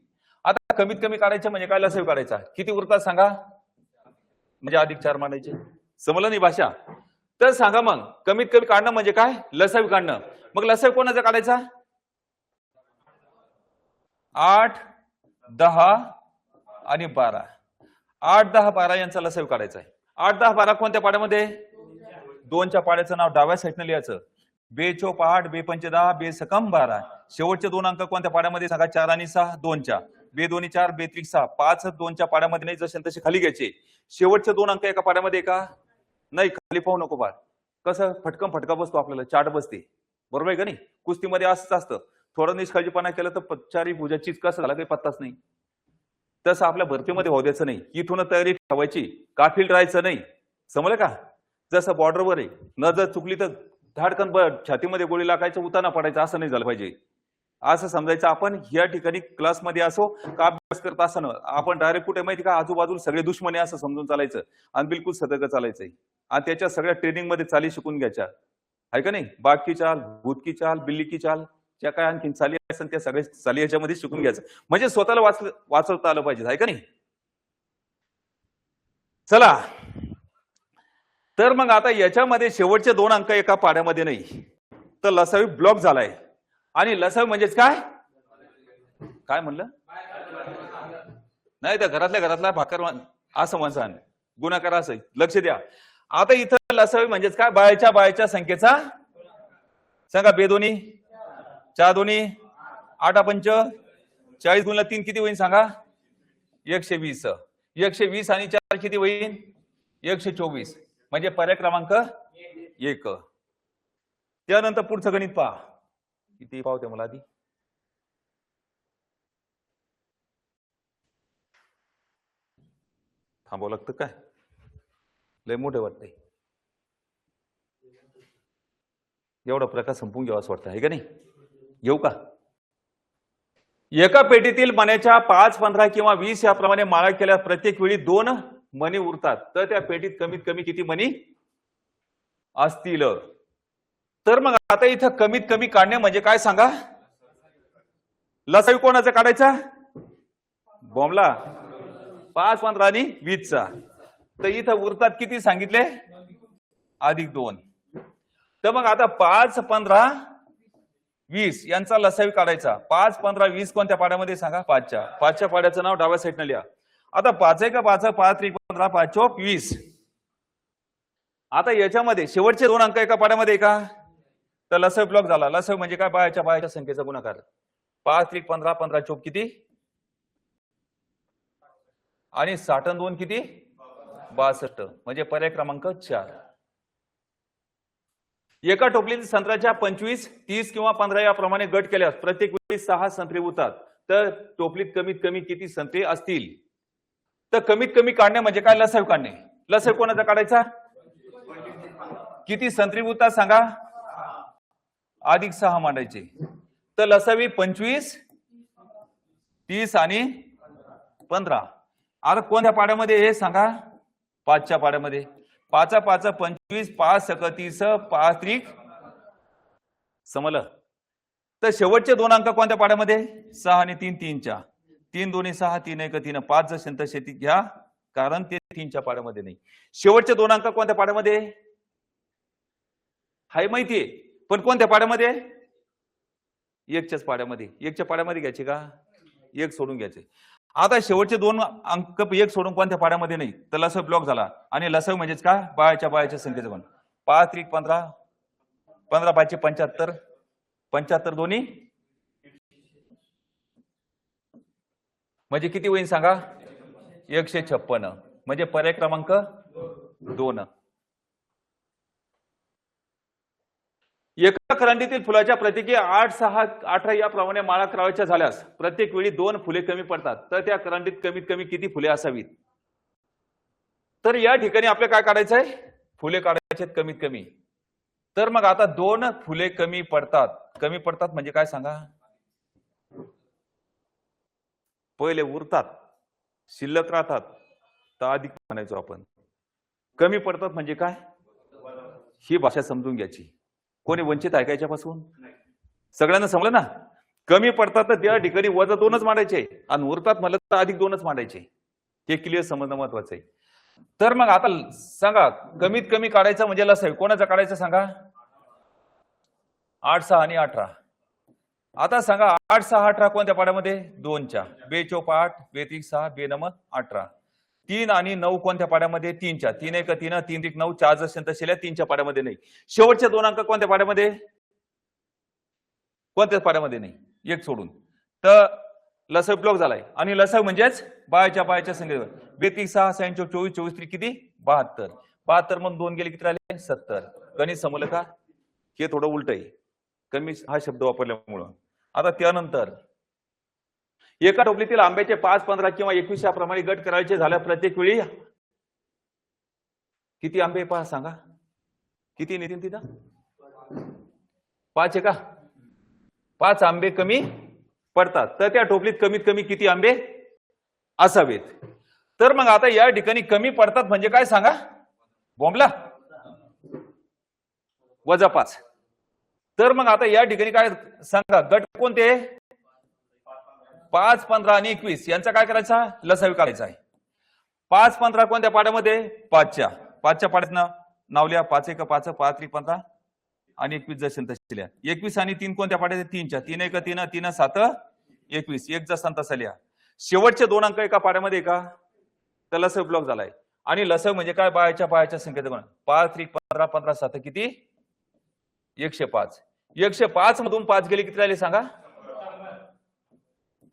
आता कमीत कमी काढायचं म्हणजे काय लसावी काढायचा. किती उरतात सांगा? म्हणजे अधिक 4 मांडायचे. समजलं नाही भाषा? तर सांगा मग कमीत कमी काढणं म्हणजे काय? लसावी काढणं. मग लसावी कोणाचा काढायचा? 8, 10 आणि 12. 8, 10, 12 यांचा लसावी काढायचा आहे. 8, 10, 12 कोणत्या पाड्यामध्ये? 2च्या पाड्याचं नाव डाव्या साईडनं लिहायचं. बे चोप 8, बे पंच 10, बे सकम 12. शेवटचे 2 अंक कोणत्या पाड्यामध्ये सांगा? 4 आणि 6 2च्या. बे 2 4, बे 3 6. 5 2च्या पाड्यामध्ये नाही, जसे तसे खाली घ्यायचे. शेवटचे 2 अंक एका पाड्यामध्ये का? नाही, खाली पाहू नको बाळ. कसं फटका बसतो आपल्याला, चाट बसते. बरोबर आहे का नाही? कुस्तीमध्ये असंच असतं. थोडं निष्काळजीपणा केलं तर चारी भुजाचीच कसं झाला काही पत्ताच नाही. तसं आपल्या भरतीमध्ये होऊ द्यायचं नाही. इथून तयारी ठेवायची, काफील राहायचं नाही. समजलं का? जसं बॉर्डरवर आहे, न जर चुकली तर धाडकन छातीमध्ये गोळी लागायचं, उताना पडायचं असं नाही झालं पाहिजे. असं समजायचं आपण या ठिकाणी क्लासमध्ये असो का अभ्यास करत असताना आपण डायरेक्ट कुठे माहिती का आजूबाजूला सगळे दुश्मन आहे असं समजून चालायचं आणि बिलकुल सतर्क चालायचंय. आणि त्याच्या सगळ्या ट्रेनिंगमध्ये चाली शिकून घ्यायच्या, आहे का नाही? बागकी चाल, भूतकी चाल, बिल्लीकी चाल, ज्या काय आणखीन चाली असेल त्या सगळ्या चाली याच्यामध्ये शिकून घ्यायचं, म्हणजे स्वतःला वाचवता आलं पाहिजे, आहे का नाही? चला, तर मग आता याच्यामध्ये शेवटचे 2 अंक एका पाड्यामध्ये नाही, तर लसावी ब्लॉक झालाय. आणि लसावी म्हणजेच काय? काय म्हणलं? नाही, तर घरातल्या भाकर असं म्हणसान, गुणाकार असं. लक्ष द्या. आता इथं लसावी म्हणजेच काय? बायाच्या संख्येचा सांगा. बेदोनी 4 दोन्ही 8 पंच 40 गुणिले 3 किती होईल सांगा? 120. 120 आणि 4 किती होईल? 124. म्हणजे पर्याय क्रमांक 1. त्यानंतर पुढचं गणित पहा. किती पावते मला आधी? थांबावं लागतं काय? लय मोठे वाटतंय. एवढा प्रकार संपून घ्यावा असं वाटतं, आहे का नाही? येऊ का? एका पेटीतील मण्याच्या 5, 15 किंवा 20 याप्रमाणे माळा केल्या प्रत्येक वेळी 2 मणी उरतात. तर त्या पेटीत कमीत कमी किती मणी असतील? तर मग आता इथं कमीत कमी काढणे म्हणजे काय सांगा? लसावी कोणाचा काढायचा? बॉम्बला 5, 15 आणि 20चा. तर इथं उरतात किती सांगितले? अधिक 2. तर मग आता 5, 15, 20 यांचा लसावी काढायचा. 5, 15, 20 कोणत्या पाड्यामध्ये सांगा? 5च्या. 5च्या पाड्याचं नाव डाव्या साईडनं लिहा. आता 5 आहे का? 5, 5, 3, 15, 5, 4, 20. आता याच्यामध्ये शेवटचे 2 अंक एका पाड्यामध्ये का? तर लसावी ब्लॉक झाला. लसावी म्हणजे काय? बायाच्या संख्येचा गुणाकार. 5, 3, 15, 15, 4 किती? आणि 60 2 किती? 62. म्हणजे पर्याय क्रमांक 4. एका टोपलीतील संत्र्याच्या 25, 30 किंवा 15 याप्रमाणे गट केल्यास प्रत्येक वेळी 6 संत्रे उरतात. तर टोपलीत कमीत कमी किती संत्रे असतील? तर कमीत कमी काढणे म्हणजे काय? लसावी काढणे. लसावी कोणाचा काढायचा? किती संत्रे उरतात सांगा? अधिक 6 मांडायचे. तर लसावी 25, 30 आणि 15. आता कोणत्या पाड्यामध्ये हे सांगा? 5च्या पाड्यामध्ये. 5, 5, 25, 5, 30, 5, 3. समजलं? तर शेवटचे 2 अंक कोणत्या पाड्यामध्ये? 6 आणि 3 3च्या. 3 2 6, 3 1 3. 5 जसे तसे घ्या, कारण ते 3च्या पाड्यामध्ये नाही. शेवटचे 2 अंक कोणत्या पाड्यामध्ये? हाय माहितीये, पण कोणत्या पाड्यामध्ये? 1च्याच पाड्यामध्ये. 1च्या पाड्यामध्ये घ्यायचे का? 1 सोडून घ्यायचे. आता शेवटचे 2 अंक 1 सोडून कोणत्या पाड्यामध्ये नाही, तर लसावी ब्लॉक झाला. आणि लसावी म्हणजेच काय? बायाच्या संख्येचा गुण. 5 3 15, 15 5 75, 75 दोन्ही म्हणजे किती होईल सांगा? 156. म्हणजे पर्याय क्रमांक 2. एका करंडीतील फुलाच्या प्रत्येकी 8, 6, 18 याप्रमाणे माळा करावयाच्या झाल्यास प्रत्येक वेळी 2 फुले कमी पडतात, तर त्या करंडीत कमीत कमी किती फुले असावीत? तर या ठिकाणी आपल्याला काय काढायचं आहे? फुले काढायचे कमीत कमी. तर मग आता 2 फुले कमी पडतात. कमी पडतात म्हणजे काय सांगा? पहिले उरतात, शिल्लक राहतात, तर अधिक म्हणायचो आपण. कमी पडतात म्हणजे काय? ही भाषा समजून घ्यायची. कोणी वंचित ऐकायच्यापासून? सगळ्यांना समजलं ना? कमी पडतात तर त्या ठिकाणी वजा 2च मांडायचे आणि उरतात म्हणलं तर अधिक 2च मांडायचे. हे क्लिअर समजणं महत्वाचं आहे. तर मग आता सांगा, कमीत कमी काढायचं म्हणजे लसावी कोणाचा काढायचं सांगा? 8, 6 आणि 18. आता सांगा 8, 6, 18 कोणत्या पाड्यामध्ये? 2च्या. 2 चौक 8, 2 त्रिक 6, 2 नम 18. 3 आणि 9 कोणत्या पाड्यामध्ये? 3च्या. 3 1 3, 3 त्रिक 9, 4 जर तसेल्या 3च्या पाड्यामध्ये नाही. शेवटचे 2 अंक कोणत्या पाड्यामध्ये? कोणत्याच पाड्यामध्ये नाही, एक सोडून. तर लसाव ब्लॉक झालाय. आणि लसाव म्हणजेच बायाच्या संख्येवर 2 त्रिक 6, 6 चौक 24, 24 त्रिक किती? 72. 72 मग 2 गेले किती राहिले? 70. गणित समजलं का? हे थोडं उलट आहे, कमी हा शब्द वापरल्यामुळं. आता त्यानंतर एका टोपलीतील आंब्याचे 5, 15 किंवा 21 याप्रमाणे गट करायचे झाल्या प्रत्येक वेळी किती आंबे पहा सांगा? किती नितीन तिथं? 5 आहे का? 5 आंबे कमी पडतात, तर त्या टोपलीत कमीत कमी किती आंबे असावेत? तर मग आता या ठिकाणी कमी पडतात म्हणजे काय सांगा? बॉम्बला वजा 5. तर मग आता या ठिकाणी काय सांगा? गट कोणते? 5, 15 आणि 21 यांचा काय करायचा? लसावी काढायचा आहे. 5, 15 कोणत्या पाड्यामध्ये? 5च्या. 5च्या पाड्यात नाव लिहा. 5 1 5, 5 3 15 आणि 21 जसे तसे लिहा. 21 आणि 3 कोणत्या पाड्यात? 3च्या. 3 1 3, 3 7 21. एक जसा तसा लिहा. शेवटचे 2 अंक एका पाड्यामध्ये का? तर लसावी ब्लॉक झालाय. आणि लसावी म्हणजे काय? बायाच्या संख्येचा गुण. 5 3 15 15 7 किती? 105. 105 मधून 5 गेले किती राहिले सांगा?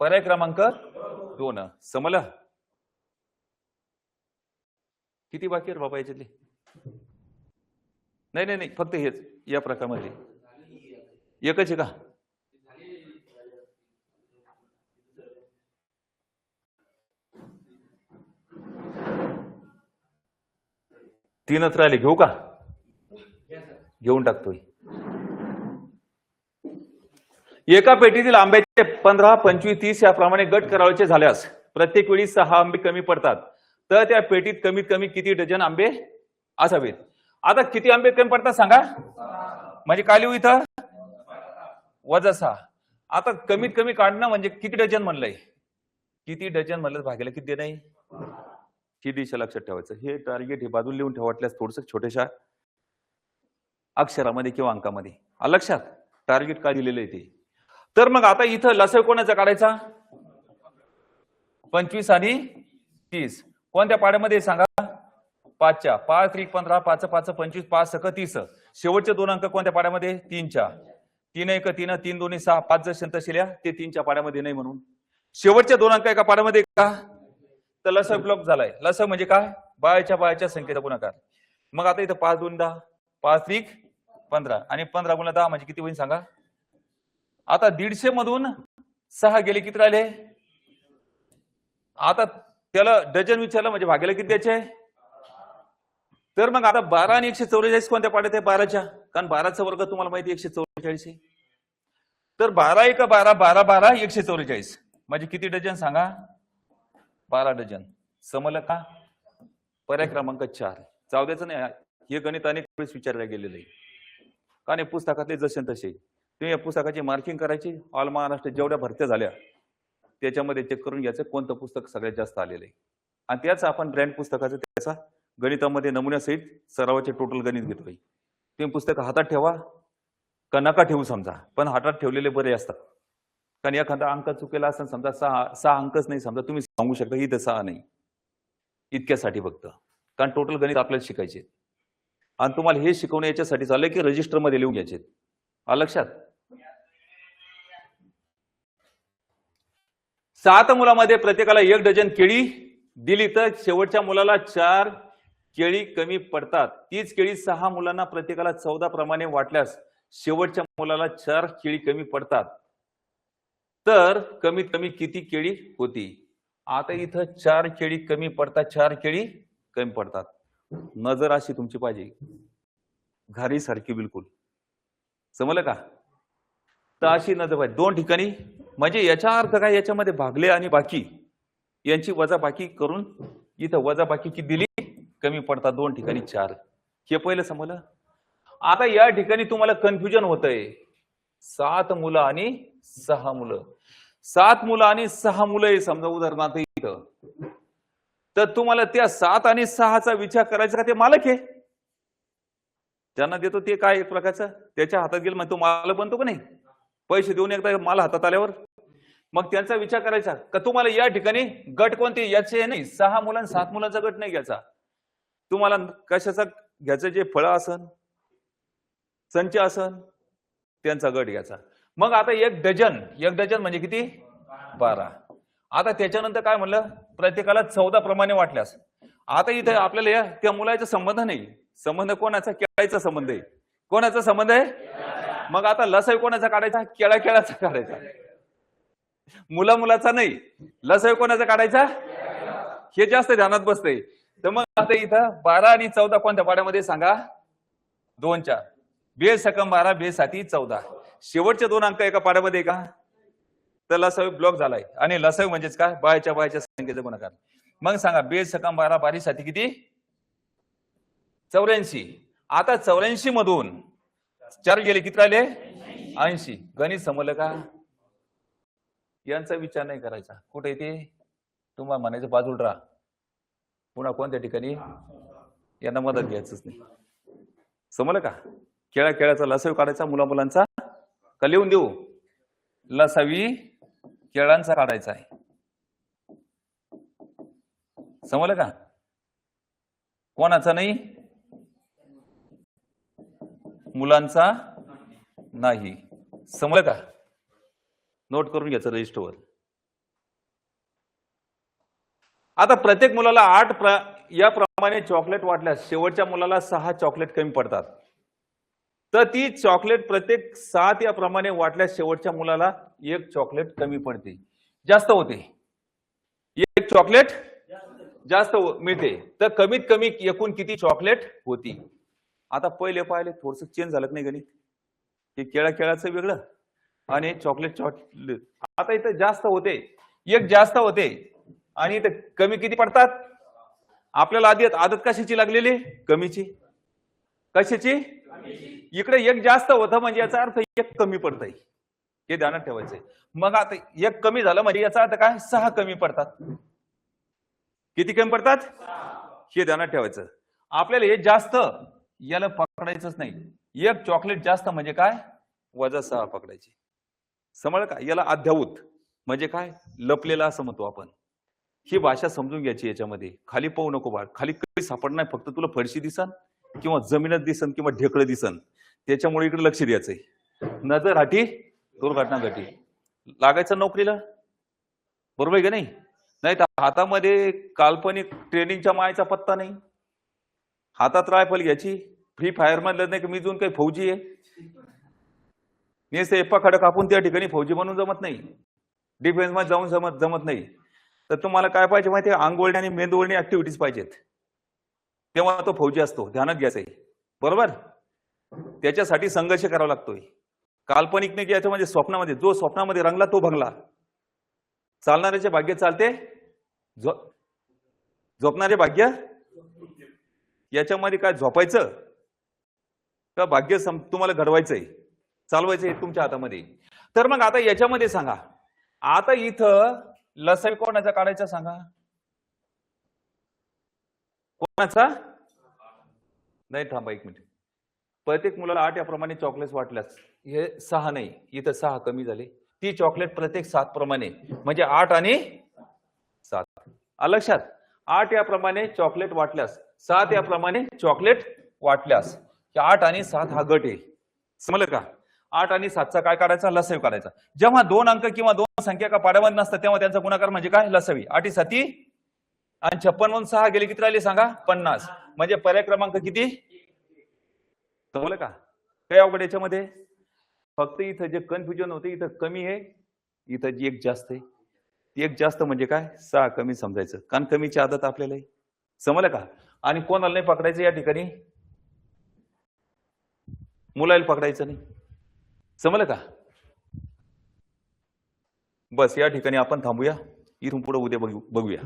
पर्याय क्रमांक 2. समजलं? किती बाकी आहे बाबा याच्यातले? नाही, फक्त हेच या प्रकारामध्ये एकच आहे का? तीनच राहिले. घेऊ का? घेऊन टाकतोय. एका पेटीतील आंब्याचे 15, 25, 30 याप्रमाणे गट करायचे झाल्यास प्रत्येक वेळी 6 आंबे कमी पडतात, तर त्या पेटीत कमीत कमी किती डझन आंबे असावेत? आता किती आंबे कमी पडतात सांगा? म्हणजे काय लिहू इथं? वजा 6. आता कमीत कमी काढणं म्हणजे किती डझन म्हणलंय? किती डझन म्हणलं भाग्याला किती नाही? ही दिशा लक्षात ठेवायचं. हे टार्गेट हे बाजूला लिहून ठेवल्यास थोडस छोट्याशा अक्षरामध्ये किंवा अंकामध्ये लक्षात टार्गेट काय दिलेलं आहे ते. तर मग आता इथं लसाव कोणाचा काढायचा? 25 आणि 30 कोणत्या पाड्यामध्ये सांगा? 5च्या. 5 3 15 5 5 25 5 6 30. शेवटचे 2 अंक कोणत्या पाड्यामध्ये? 3च्या. 3 1 3 3 2 6 5 जर तसेल्या ते 3च्या पाड्यामध्ये नाही म्हणून. शेवटचे 2 अंक एका पाड्यामध्ये का? तर लसाव ब्लॉक झालाय. लसाव म्हणजे काय? बायाच्या संख्येचा गुणाकार. मग आता इथं 5 2 10 5 3 15 आणि 15 गुणिले 10 म्हणजे किती होईल सांगा? आता 150 मधून 6 गेले किती राहिले? आता त्याला डझन विचारलं म्हणजे भाग्याला किती द्यायचे? तर मग आता 12 आणि 144 कोणत्या पाड्यात आहे? 12च्या. कारण 12चा वर्ग तुम्हाला माहिती 144 आहे. तर 12 1 12 12 12 144 म्हणजे किती डझन सांगा? 12 डझन. समजलं का? पर्याय क्रमांक 4. जाऊ द्यायचं नाही. हे गणित अनेक वेळेस विचारलं गेलेलं आहे. कारण हे पुस्तकातले जसे तसे तुम्ही या पुस्तकाची मार्किंग करायची. ऑल महाराष्ट्र जेवढ्या भरत्या झाल्या त्याच्यामध्ये चेक करून घ्यायचं कोणतं पुस्तक सगळ्यात जास्त आलेलं आहे. आणि त्याच आपण ब्रँड पुस्तकाचं त्याचा गणितामध्ये नमुन्यासहित सरावाचे टोटल गणित घेतोय. तुम्ही पुस्तक हातात ठेवा का नका ठेवू समजा, पण हातात ठेवलेले बरे असतात. कारण एखादा अंक चुकेला असं समजा 6 अंकच नाही समजा तुम्ही सांगू शकता इथं 6 नाही इतक्यासाठी फक्त. कारण टोटल गणित आपल्याला शिकायचे आणि तुम्हाला हे शिकवणं याच्यासाठी चाललंय की रजिस्टर मध्ये लिहून घ्यायचे. लक्षात 7 मुलामध्ये प्रत्येकाला 1 डझन केळी दिली तर शेवटच्या मुलाला 4 केळी कमी पडतात. तीच केळी 6 मुलांना प्रत्येकाला 14 प्रमाणे वाटल्यास शेवटच्या मुलाला 4 केळी कमी पडतात. तर कमीत कमी किती केळी होती? आता इथं 4 केळी कमी पडतात, 4 केळी कमी पडतात. नजर अशी तुमची पाहिजे, घारी सारखी बिलकुल. समजलं का? तर अशी नजर पाहिजे 2 ठिकाणी. म्हणजे याचा अर्थ काय? याच्यामध्ये भागले आणि बाकी यांची वजाबाकी करून इथं वजाबाकी किती दिली? कमी पडतात 2 ठिकाणी 4. हे पहिलं समजलं. आता या ठिकाणी तुम्हाला कन्फ्युजन होतंय. 7 मुलं आणि 6 मुलं. 7 मुलं आणि 6 मुलं आहे समजा उदाहरणार्थ इथं. तर तुम्हाला त्या 7 आणि 6चा विचार करायचा का? ते मालक आहे, त्यांना देतो ते काय एक प्रकारचं त्याच्या हातात गेलं म्हणजे तो मालक बनतो का नाही? पैसे देऊन एकदा माल हातात आल्यावर मग त्यांचा विचार करायचा का? तुम्हाला या ठिकाणी गट कोणते याचे नाही, 6 मुलं 7 मुलांचा गट नाही घ्यायचा. तुम्हाला कशाचा घ्यायचं? जे फळं असन, संच असन, त्यांचा गट घ्यायचा. मग आता 1 डझन म्हणजे किती? 12. आता त्याच्यानंतर काय म्हणलं? प्रत्येकाला 14 प्रमाणे वाटल्यास. आता इथे आपल्याला त्या मुलाचा संबंध नाही. संबंध कोणाचा? केळाचा संबंध आहे. कोणाचा संबंध आहे? मग आता लसाई कोणाचा काढायचा? केळाचा काढायचा. मुलाचा नाही. लसाई कोणाचा काढायचा? हे जास्त ध्यानात बसतंय. तर मग आता इथं 12 आणि 14 कोणत्या पाड्यामध्ये सांगा? 2च्या. 2 सकम 12, 2 साती 14. शेवटचे 2 अंक एका पाड्यामध्ये का? तर लसावी ब्लॉक झालाय. आणि लसावी म्हणजेच काय? बायच्या संख्येचा गुणाकार. मग सांगा 2 सकम 12, 12 साती किती? 84. आता 84 मधून 4 गेले, किती राहिले? 80. गणित समजलं का? यांचा विचार नाही करायचा. कुठे ते तुम्हाला म्हणायचं बाजूला राहा. पुन्हा कोणत्या ठिकाणी यांना मदत घ्यायचंच नाही. समजलं का? केळाचा लसावी काढायचा, मुलांचा का लिहून देऊ? लसावी केळांचा काढायचा आहे. समजलं का? कोणाचा नाही? मुलांचा नाही. समजलं का? नोट करून घ्यायचं रजिस्टरवर. आता प्रत्येक मुलाला 8 याप्रमाणे चॉकलेट वाटल्यास शेवटच्या मुलाला 6 चॉकलेट कमी पडतात. तर ती चॉकलेट प्रत्येक 7 याप्रमाणे वाटल्यास शेवटच्या मुलाला 1 चॉकलेट कमी पडते, जास्त होते. 1 चॉकलेट जास्त मिळते. तर कमीत कमी एकूण किती चॉकलेट होती? आता पहिले पाहिले थोडस चेंज झालं नाही गणित? हे केळाचं वेगळं आणि चॉकलेट. आता इथं जास्त होते, 1 जास्त होते आणि इथं कमी किती पडतात? आपल्याला आदत कशाची लागलेली? कमीची. कशाची? इकडे 1 जास्त होतं म्हणजे याचा अर्थ 1 कमी पडतंय. हे ध्यानात ठेवायचंय. मग आता 1 कमी झालं म्हणजे याचा अर्थ काय? 6 कमी पडतात. किती कमी पडतात? हे ध्यानात ठेवायचं. आपल्याला हे जास्त याला पकडायचंच नाही. 1 चॉकलेट जास्त म्हणजे काय? -6 पकडायची. समजलं का? याला अध्याहूत म्हणजे काय? लपलेला असं म्हणतो आपण. ही भाषा समजून घ्यायची. याच्यामध्ये खाली पाहू नको बाळ. खाली काही सापडणार नाही. फक्त तुला फरशी दिसन किंवा जमीनच दिसन किंवा ढेकळं दिसन. त्याच्यामुळे इकडे लक्ष द्यायचंय. नजर हाटी दुर्घटना घटी. लागायचं नोकरीला. बरोबर आहे का नाही? नाही तर हातामध्ये काल्पनिक ट्रेनिंगच्या मायचा पत्ता नाही. हातात रायफल घ्यायची. फ्री फायर मधलं नाही की मी जाऊन काही फौजी आहे. नेसे एप्पा खडक कापून त्या ठिकाणी फौजी बनून जमत नाही. डिफेन्स मध्ये जाऊन जमत नाही. तर तुम्हाला काय पाहिजे माहिती आहे? अंगवळणी आणि मेंदवळणी ऍक्टिव्हिटीज पाहिजेत. तेव्हा तो फौजी असतो. ध्यानात घ्यायचंय. बरोबर? त्याच्यासाठी संघर्ष करावा लागतोय. काल्पनिक नाही घ्यायचं म्हणजे स्वप्नामध्ये. जो स्वप्नामध्ये रंगला तो भंगला. चालणाऱ्याचे भाग्य चालते, झोपणारे भाग्य. याच्यामध्ये काय झोपायचं का भाग्य तुम्हाला घडवायचंय, चालवायचंय तुमच्या हातामध्ये. तर मग आता याच्यामध्ये सांगा, आता इथं लसाई कोणाचा काढायचा सांगा? कोणाचा? नाही, थांबा 1 मिनिट. प्रत्येक मुलाला 8 याप्रमाणे चॉकलेट्स वाटल्यास हे 6 नाही, इथं 6 कमी झाले. ती चॉकलेट प्रत्येक 7 प्रमाणे म्हणजे 8 आणि 7. लक्षात? 8 याप्रमाणे चॉकलेट वाटल्यास 7 याप्रमाणे चॉकलेट वाटल्यास 8 आणि 7 हा गट आहे. समजलं का? 8 आणि 7चा काय काढायचा? लसावी काढायचा. जेव्हा 2 अंक किंवा 2 संख्या का पाड्यामध्ये नसतात तेव्हा त्यांचा गुणाकार म्हणजे काय? लसावी. 8 7 आणि 56 मधून 6 गेले किती राहिले सांगा? 50. म्हणजे पर्याय क्रमांक किती? समजलं का? काय अवघड याच्यामध्ये? फक्त इथं जे कन्फ्युजन होते, इथं कमी आहे, इथं जी एक जास्त आहे. एक जास्त म्हणजे काय? 6 कमी समजायचं, कारण कमीची आदत आपल्याला आहे. समजलं का? आणि कोणाला नाही पकडायचं या ठिकाणी? मुलाला पकडायचं नाही. समजलं का? बस या ठिकाणी आपण थांबूया. इथून पुढे उद्या बघूया.